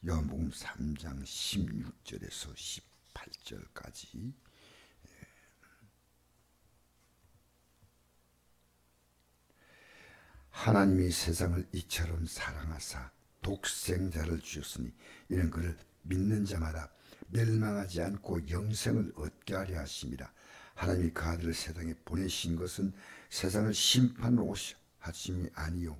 요한복음 3장 16절에서 18절까지 하나님이 세상을 이처럼 사랑하사 독생자를 주셨으니 이는 그를 믿는 자마다 멸망하지 않고 영생을 얻게 하려 하심이라. 하나님이 그 아들을 세상에 보내신 것은 세상을 심판으로 하심이 아니요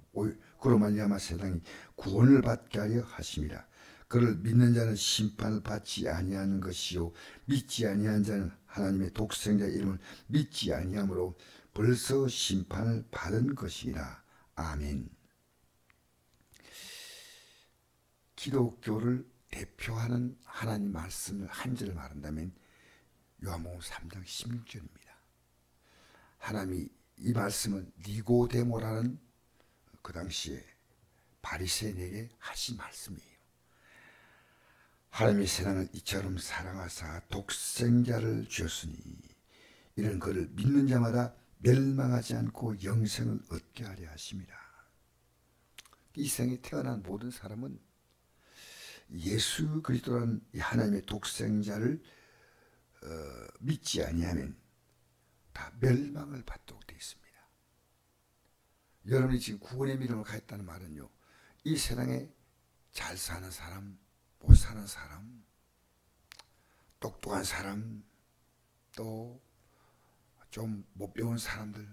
그로 말미암아 세상이 구원을 받게 하려 하심이라. 그를 믿는 자는 심판을 받지 아니하는 것이요 믿지 아니한 자는 하나님의 독생자 이름을 믿지 아니하므로 벌써 심판을 받은 것이라. 아멘. 기독교를 대표하는 하나님 말씀을 한 절 말한다면 요한복음 3장 16절입니다. 하나님이 이 말씀은 니고데모라는 그 당시에 바리새인에게 하신 말씀이에요. 하나님이 세상을 이처럼 사랑하사 독생자를 주셨으니 이는 그를 믿는 자마다 멸망하지 않고 영생을 얻게 하려 하심이라. 이 생에 태어난 모든 사람은 예수 그리스도라는 하나님의 독생자를 믿지 아니하면 다 멸망을 받도록 되어 있습니다. 여러분이 지금 구원의 믿음을 가졌다는 말은요, 이 세상에 잘 사는 사람, 못 사는 사람, 똑똑한 사람, 또 좀 못 배운 사람들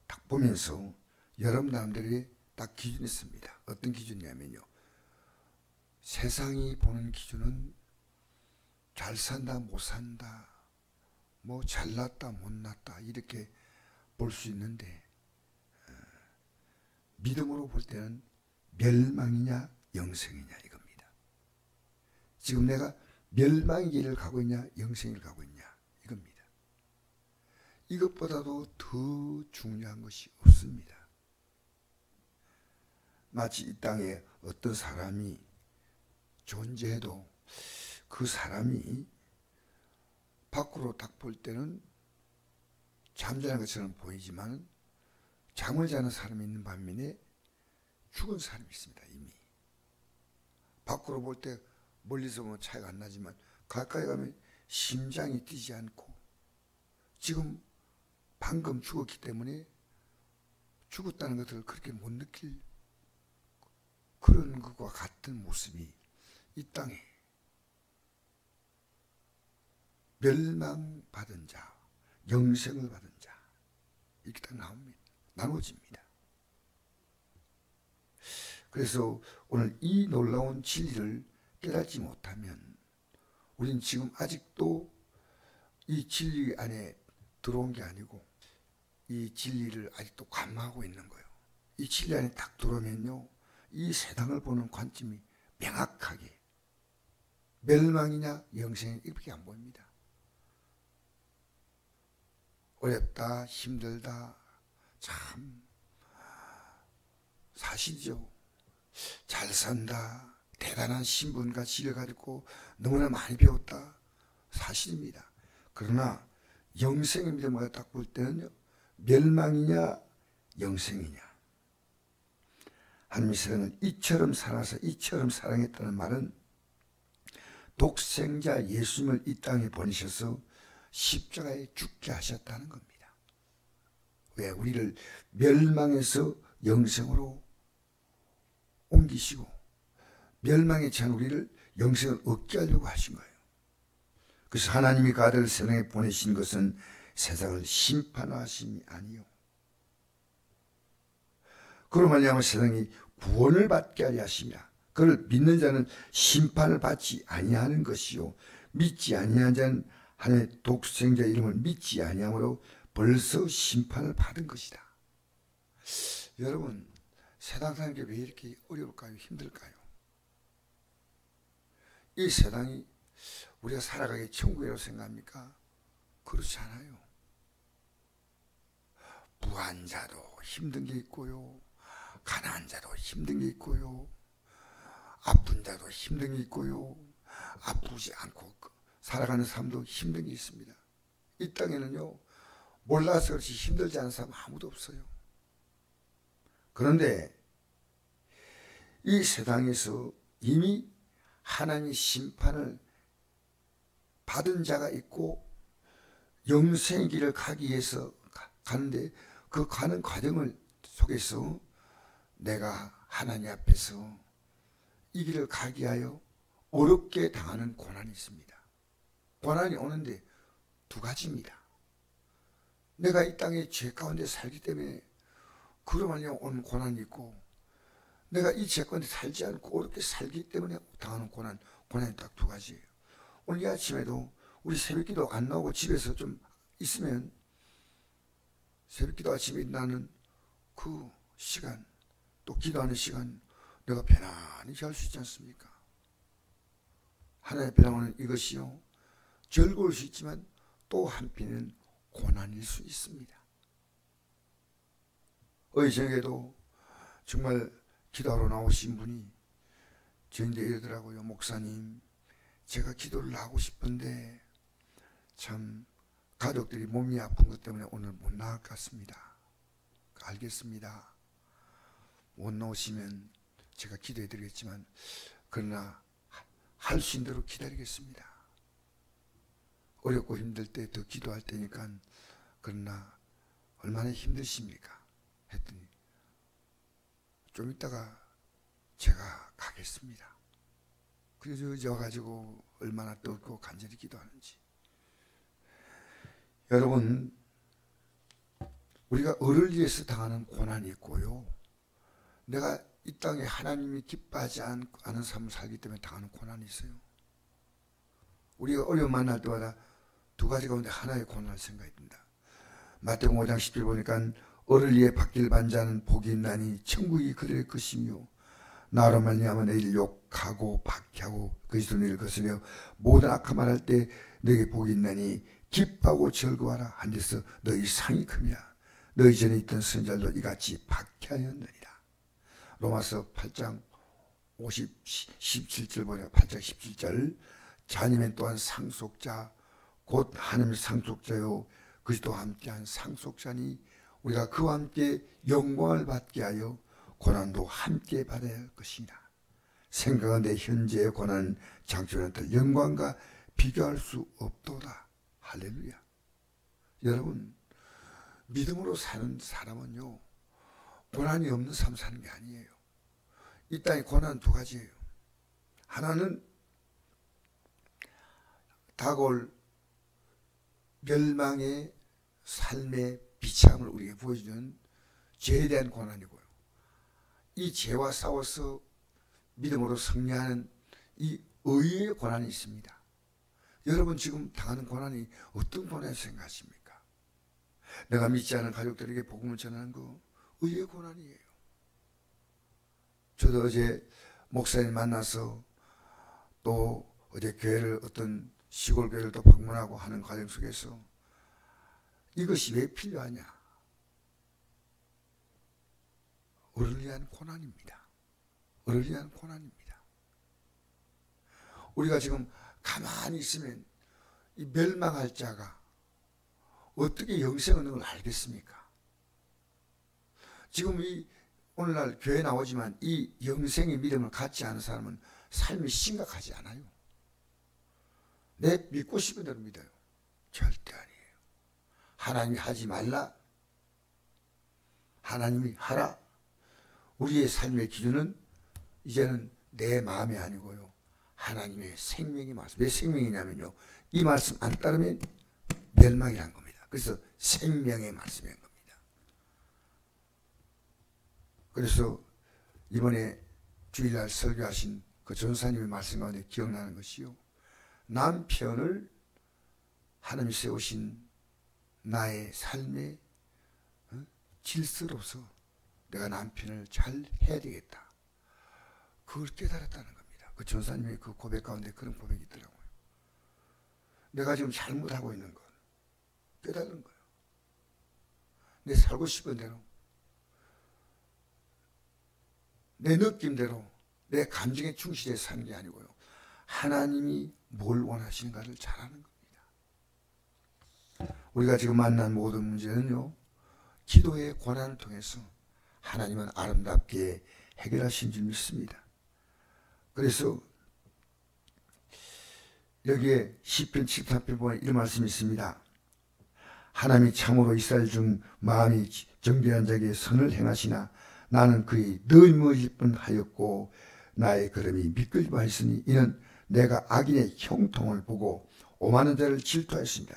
딱 보면서 여러분 나름대로의 딱 기준이 있습니다. 어떤 기준이냐면요, 세상이 보는 기준은 잘 산다 못 산다, 뭐 잘났다 못났다 이렇게 볼 수 있는데 믿음으로 볼 때는 멸망이냐 영생이냐 이겁니다. 지금 내가 멸망의 길을 가고 있냐 영생을 가고 있냐 이겁니다. 이것보다도 더 중요한 것이 없습니다. 마치 이 땅에 어떤 사람이 존재해도 그 사람이 밖으로 딱 볼 때는 잠자는 것처럼 보이지만 잠을 자는 사람이 있는 반면에 죽은 사람이 있습니다. 이미 밖으로 볼 때 멀리서 보면 차이가 안 나지만 가까이 가면 심장이 뛰지 않고 지금 방금 죽었기 때문에 죽었다는 것을 그렇게 못 느낄 그런 것과 같은 모습이 이 땅에 멸망받은 자, 영생을 받은 자 이렇게 딱 나옵니다. 나눠집니다. 그래서 오늘 이 놀라운 진리를 깨닫지 못하면 우린 지금 아직도 이 진리 안에 들어온 게 아니고 이 진리를 아직도 감하고 있는 거예요. 이 진리 안에 딱 들어오면요, 이 세상을 보는 관점이 명확하게 멸망이냐 영생이냐 이렇게 안 보입니다. 어렵다 힘들다 참 사실이죠. 잘 산다 대단한 신분과 지위를 가지고 너무나 많이 배웠다 사실입니다. 그러나 영생의 믿음을 딱 볼 때는요, 멸망이냐 영생이냐. 하나님이 세상을 이처럼 살아서 이처럼 사랑했다는 말은 독생자 예수님을 이 땅에 보내셔서 십자가에 죽게 하셨다는 겁니다. 왜? 우리를 멸망에서 영생으로 옮기시고 멸망에 처한 우리를 영생을 얻게 하려고 하신 거예요. 그래서 하나님이 그 아들을 세상에 보내신 것은 세상을 심판하심이 아니요 그로 말미암아 세상이 구원을 받게 하려 하심이라. 그를 믿는 자는 심판을 받지 아니하는 것이요 믿지 아니한 자는 하나님의 독생자 이름을 믿지 아니함으로 벌써 심판을 받은 것이다. 여러분, 세상 사는 게 왜 이렇게 어려울까요? 힘들까요? 이 세상이 우리가 살아가기 천국이라고 생각합니까? 그렇지 않아요. 부한 자도 힘든 게 있고요, 가난한 자도 힘든 게 있고요, 아픈 자도 힘든 게 있고요, 아프지 않고 살아가는 사람도 힘든 게 있습니다. 이 땅에는요, 몰라서 그렇지 힘들지 않은 사람 아무도 없어요. 그런데 이 세상에서 이미 하나님의 심판을 받은 자가 있고 영생의 길을 가기 위해서 가는데 그 가는 과정을 속에서 내가 하나님 앞에서 이 길을 가기 위하여 어렵게 당하는 고난이 있습니다. 고난이 오는데 두 가지입니다. 내가 이 땅에 죄 가운데 살기 때문에 그로 말미암아 오는 고난이 있고, 내가 이 죄 가운데 살지 않고 어렵게 살기 때문에 당하는 고난이 딱 두 가지예요. 오늘 이 아침에도 우리 새벽기도 안 나오고 집에서 좀 있으면 새벽기도 아침에 일어나는 그 시간, 또 기도하는 시간 내가 편안히 잘 수 있지 않습니까? 하나님의 변화는 이것이요, 즐거울 수 있지만 또 한편은 고난일 수 있습니다. 어제 저녁에도 정말 기도하러 나오신 분이 저한테 이러더라고요. 목사님, 제가 기도를 하고 싶은데 참 가족들이 몸이 아픈 것 때문에 오늘 못 나갈 것 같습니다. 알겠습니다. 못 나오시면 제가 기도해 드리겠지만 그러나 할 수 있는 대로 기다리겠습니다. 어렵고 힘들 때 더 기도할 때니까. 그러나 얼마나 힘드십니까? 했더니 좀 이따가 제가 가겠습니다. 그래서 이제 와가지고 얼마나 떨고 간절히 기도하는지. 여러분, 우리가 을을 위해서 당하는 고난이 있고요, 내가 이 땅에 하나님이 기뻐하지 않은 삶을 살기 때문에 당하는 고난이 있어요. 우리가 어려움 만날 때마다 두 가지 가운데 하나의 고난을 생각해야 된다. 마태복음 5장 10절 보니까 을을 위해 받길 반 자는 복이 있나니 천국이 그들의 것이며 나로 말미암아 너희를 욕하고 박해하고 그리스도 너희를 거스려 모든 악한 말할 때 너희에게 복이 있나니 기뻐하고 즐거워하라 한 데서 너희 상이 큽니다. 너희 전에 있던 선지자들도 이같이 박해하였느니라. 로마서 8장 17절 보니까 8장 17절 자님은 또한 상속자 곧 하나님의 상속자요 그리스도와 함께한 상속자니 우리가 그와 함께 영광을 받게 하여 고난도 함께 받아야 할 것이니라. 생각하는데 현재의 고난은 장초한테 영광과 비교할 수 없도다. 할렐루야. 여러분, 믿음으로 사는 사람은요, 고난이 없는 삶 사는 게 아니에요. 이 땅에 고난은 두 가지예요. 하나는 다가올 멸망의 삶의 비참을 우리에게 보여주는 죄에 대한 고난이고요, 이 죄와 싸워서 믿음으로 승리하는 이 의의 고난이 있습니다. 여러분 지금 당하는 고난이 어떤 고난을 생각하십니까? 내가 믿지 않은 가족들에게 복음을 전하는 거 의의 고난이에요. 저도 어제 목사님 만나서 또 어제 교회를 어떤 시골 교회를 또 방문하고 하는 과정 속에서 이것이 왜 필요하냐? 을을 위한 고난입니다. 을을 위한 고난입니다. 우리가 지금 가만히 있으면 이 멸망할 자가 어떻게 영생 얻는 걸 알겠습니까? 지금 이 오늘날 교회 나오지만 이 영생의 믿음을 갖지 않은 사람은 삶이 심각하지 않아요. 내 믿고 싶은 대로 믿어요. 절대 아니에요. 하나님이 하지 말라, 하나님이 하라. 우리의 삶의 기준은 이제는 내 마음이 아니고요, 하나님의 생명의 말씀. 왜 생명이냐면요, 이 말씀 안 따르면 멸망이란 겁니다. 그래서 생명의 말씀인 겁니다. 그래서 이번에 주일날 설교하신 그 전사님의 말씀 가운데 기억나는 것이요, 남편을 하나님이 세우신 나의 삶의 질서로서 내가 남편을 잘 해야 되겠다, 그걸 깨달았다는 겁니다. 그 전사님의 그 고백 가운데 그런 고백이 있더라고요. 내가 지금 잘못하고 있는 걸 깨달은 거예요. 내 살고 싶은 대로, 내 느낌대로, 내 감정에 충실해서 사는 게 아니고요, 하나님이 뭘 원하시는가를 잘 아는 겁니다. 우리가 지금 만난 모든 문제는요, 기도의 고난을 통해서 하나님은 아름답게 해결하신 줄 믿습니다. 그래서 여기에 시편 73편 보면 이런 말씀이 있습니다. 하나님이 참으로 이스라엘 중 마음이 정죄한 자에게 선을 행하시나 나는 그의 너무질 뻔하였고 나의 걸음이 미끌리하였으니 이는 내가 악인의 형통을 보고 오만한 자를 질투하였습니다.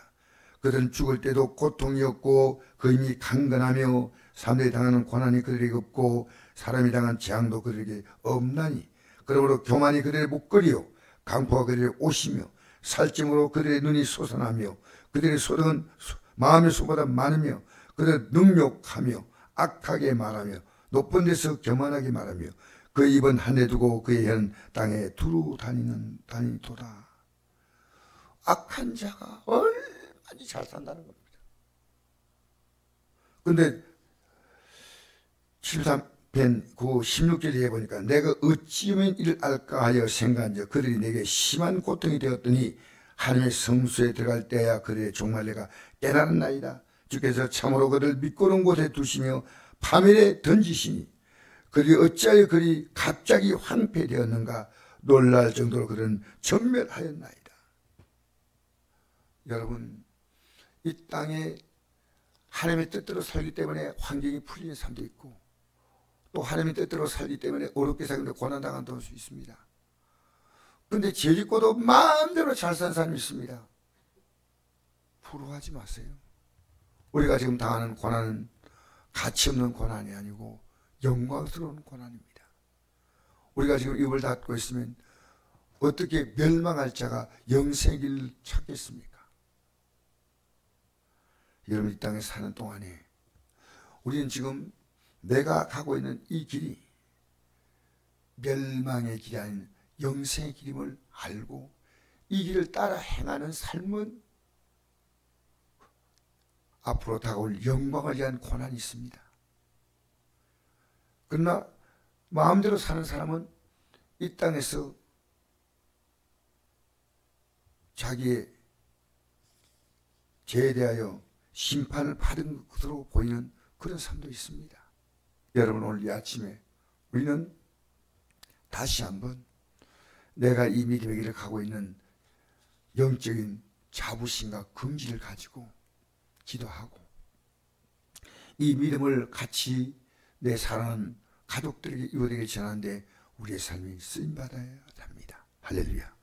그들은 죽을 때도 고통이었고 그 힘이 강건하며 사람들이 당하는 고난이 그들에게 없고 사람이 당한 재앙도 그들에게 없나니 그러므로 교만이 그들의 목걸이요 강포가 그들의 옷이며 살찜으로 그들의 눈이 솟아나며 그들의 소득은 마음의 수보다 많으며 그들은 능욕하며 악하게 말하며 높은 데서 교만하게 말하며 그 입은 하늘에 두고 그의 혀는 땅에 두루 다니도다. 악한 자가 얼마나 잘 산다는 겁니다. 근데 73편 16절에 해보니까 내가 어찌하면 이를 알까 하여 생각한즉 그들이 내게 심한 고통이 되었더니 하나님의 성소에 들어갈 때야 그들의 종말 내가 깨달았나이다. 주께서 참으로 그들을 미끄러운 곳에 두시며 파멸에 던지시니 그들이 어찌하여 그들이 갑자기 황폐되었는가 놀랄 정도로 그들은 전멸하였나이다. 여러분, 이 땅에 하나님의 뜻대로 살기 때문에 환경이 풀리는 사람도 있고 또 하나님의 뜻대로 살기 때문에 어렵게 살는데 고난당한 사람도 있습니다. 그런데 죄짓고도 마음대로 잘 사는 사람이 있습니다. 부러워하지 마세요. 우리가 지금 당하는 고난은 가치없는 고난이 아니고 영광스러운 고난입니다. 우리가 지금 입을 닫고 있으면 어떻게 멸망할 자가 영생의 길을 찾겠습니까? 여러분, 이 땅에 사는 동안에 우리는 지금 내가 가고 있는 이 길이 멸망의 길이 아닌 영생의 길임을 알고 이 길을 따라 행하는 삶은 앞으로 다가올 영광을 위한 고난이 있습니다. 그러나 마음대로 사는 사람은 이 땅에서 자기의 죄에 대하여 심판을 받은 것으로 보이는 그런 삶도 있습니다. 여러분, 오늘 이 아침에 우리는 다시 한번 내가 이 믿음의 길을 가고 있는 영적인 자부심과 긍지를 가지고 기도하고 이 믿음을 같이 내 사랑하는 가족들에게 이웃에게 전하는데 우리의 삶이 쓰임받아야 합니다. 할렐루야.